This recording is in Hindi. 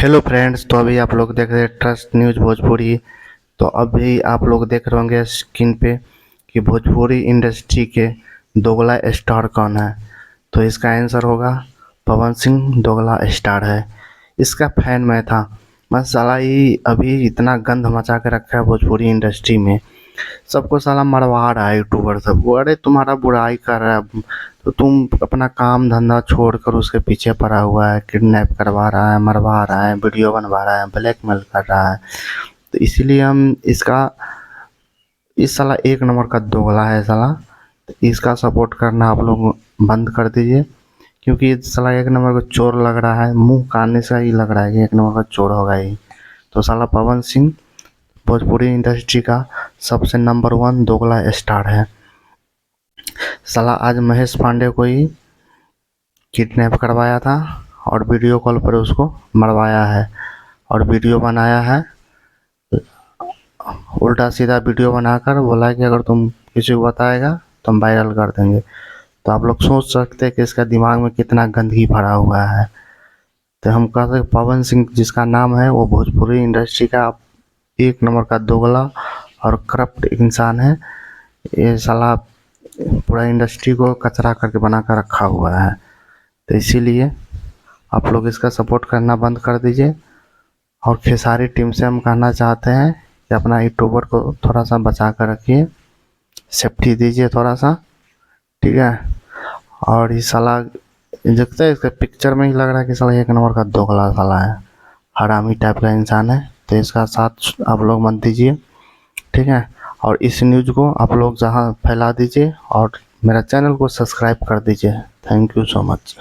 Hello friends. तो अभी आप लोग देख रहे हैं ट्रस्ट न्यूज़ भोजपुरी। तो अभी आप लोग देख रहे होंगे स्क्रीन पे कि भोजपुरी इंडस्ट्री के दोगला स्टार कौन है। तो इसका आंसर होगा पवन सिंह दोगला स्टार है। इसका फैन मैं था। बस साला ही अभी इतना गंद मचा के रखा है भोजपुरी इंडस्ट्री में। सबको साला मरवा रहा है यूट्यूबर सब। अरे तुम्हारा बुराई कर रहा है तो तुम अपना काम धंधा छोड़कर उसके पीछे पड़ा हुआ है, किडनैप करवा रहा है, मरवा रहा है, वीडियो बनवा रहा है, ब्लैकमेल कर रहा है। तो इसीलिए हम इसका इस साला एक नंबर का दोगला है साला। तो इसका सपोर्ट करना आप लोग बंद कर दीजिए, क्योंकि ये साला एक नंबर का चोर लग रहा है। मुंह कानने से ही लग रहा है कि एक नंबर का चोर होगा ही। तो साला पवन सिंह भोजपुरी इंडस्ट्री का सबसे नंबर 1 दोगला स्टार है। साला आज महेश पांडे को ही किडनैप करवाया था और वीडियो कॉल पर उसको मरवाया है और वीडियो बनाया है। उल्टा सीधा वीडियो बनाकर बोला कि अगर तुम किसी को बताएगा तो हम वायरल कर देंगे। तो आप लोग सोच सकते हैं कि इसका दिमाग में कितना गंदगी भरा हुआ है। तो हम कहते हैं पवन सिंह जिसका नाम है वो भोजपुरी इंडस्ट्री का एक नंबर का दोगला और करप्ट इंसान है। ये साला पूरा इंडस्ट्री को कचरा करके बना कर रखा हुआ है। तो इसीलिए आप लोग इसका सपोर्ट करना बंद कर दीजिए। और खेसारी टीम से हम कहना चाहते हैं कि अपना यूट्यूबर को थोड़ा सा बचा कर रखिए, सेफ्टी दीजिए थोड़ा सा, ठीक है। और ये साला देखते हैं इसके पिक्चर में ही लग रहा है कि साला एक नंबर का दोगला साला है, हरामी टाइप का इंसान है। तो इसका साथ आप लोग मत दीजिए, ठीक है। और इस न्यूज़ को आप लोग जहाँ फैला दीजिए और मेरा चैनल को सब्सक्राइब कर दीजिए। Thank you so much.